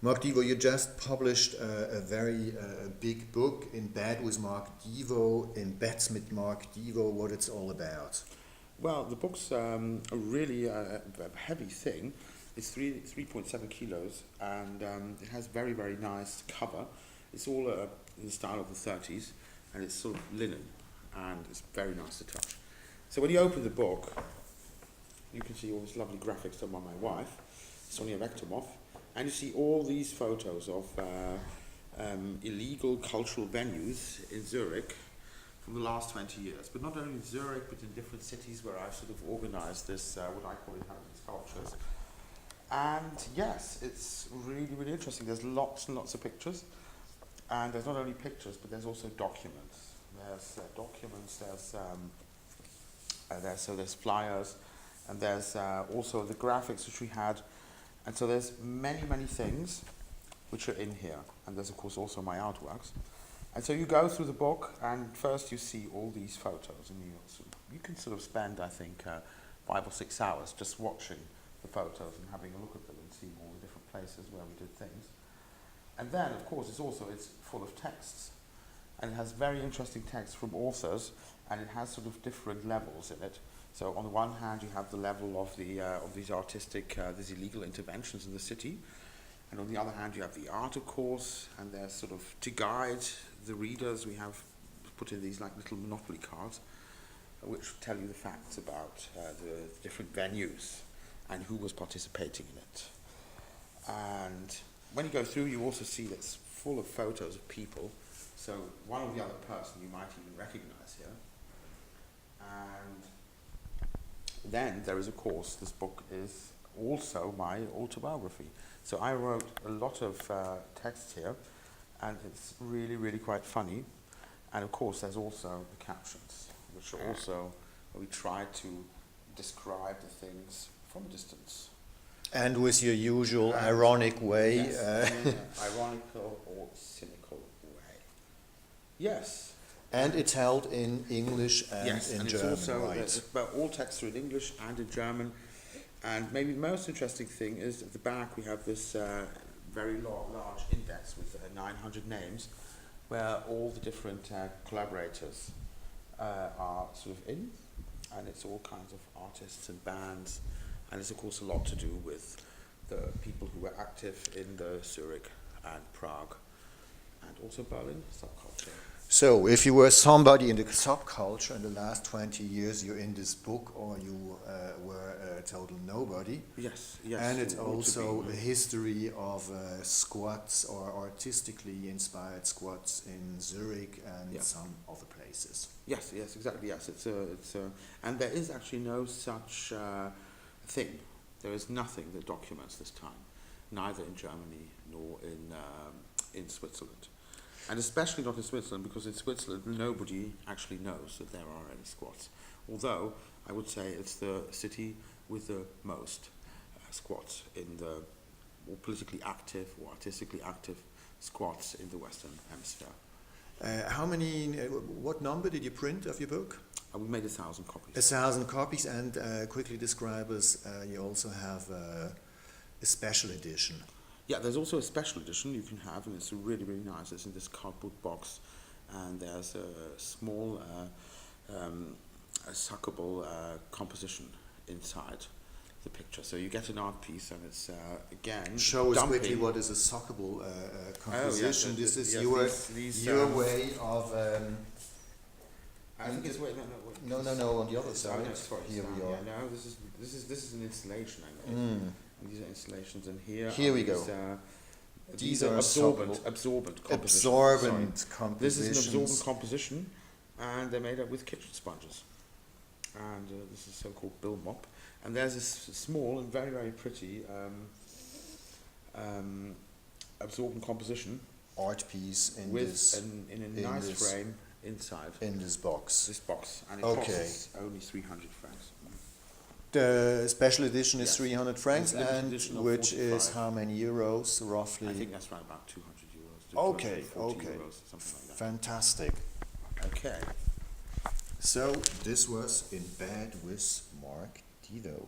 Mark Divo, you just published a very big book, In Bed with Mark Divo, In Beds with Mark Divo, what it's all about. Well, the book's a really heavy thing. It's 3.7 kilos, and it has very, very nice cover. It's all in the style of the 30s, and it's sort of linen, and it's very nice to touch. So when you open the book, you can see all these lovely graphics done by my wife, Sonia Vektomov, and you see all these photos of illegal cultural venues in Zurich from the last 20 years. But not only in Zurich, but in different cities where I sort of organized this, what I call inhabited sculptures. And yes, it's really, really interesting. There's lots and lots of pictures. And there's not only pictures, but there's also documents. There's documents, there's flyers, and there's also the graphics which we had. And so there's many, many things which are in here. And there's, of course, also my artworks. And so you go through the book, and first you see all these photos. And you can sort of spend, I think, 5 or 6 hours just watching the photos and having a look at them and seeing all the different places where we did things. And then, of course, it's full of texts. And it has very interesting texts from authors, and it has sort of different levels in it. So on the one hand, you have the level of these artistic, these illegal interventions in the city, and on the other hand, you have the art, of course, and there's sort of, to guide the readers, we have put in these like little Monopoly cards, which tell you the facts about the different venues and who was participating in it. And when you go through, you also see that it's full of photos of people. So one or the other person you might even recognize here. And then there is, of course, this book is also my autobiography. So I wrote a lot of text here, and it's really, really quite funny. And of course, there's also the captions, which are also, we try to describe the things from a distance. And with your usual ironic way. Yes, ironical or cynical way. Yes. And it's held in English and yes, in and German, it's also, right? but all texts are in English and in German. And maybe the most interesting thing is at the back we have this very large index with 900 names, where all the different collaborators are sort of in, and it's all kinds of artists and bands, and it's of course a lot to do with the people who were active in the Zurich and Prague, and also Berlin subculture. So, if you were somebody in the subculture in the last 20 years, you're in this book, or you were a total nobody. Yes. And it's also a history of squats or artistically inspired squats in Zurich and some other places. Yes, exactly. Yes, and there is actually no such thing. There is nothing that documents this time, neither in Germany nor in Switzerland. And especially not in Switzerland, because in Switzerland nobody actually knows that there are any squats. Although I would say it's the city with the most squats in the more politically active or artistically active squats in the Western Hemisphere. What number did you print of your book? We made 1,000 copies. 1,000 copies, and quickly describe us, you also have a special edition. Yeah, there's also a special edition you can have, and it's really, really nice. It's in this cardboard box, and there's a small suckable composition inside the picture. So you get an art piece, and it's again show us quickly what is a suckable composition. This is your way of. I think it's wait. No, on the other side. Oh, no, sorry, here we are. Yeah, no, this is an installation I made. These are installations, and here we go. These are absorbent compositions. Absorbent compositions. This is an absorbent composition, and they're made up with kitchen sponges. And this is so-called bill mop. And there's this small and very, very pretty absorbent composition. Art piece in a nice frame inside. In this box. This box. And it costs only 300 francs. The special edition is 300 francs, and which 45. is how many euros roughly? I think that's right, about 200 euros. Okay. Euros, something like that. Fantastic. Okay. So this was In Bed with Mark Divo.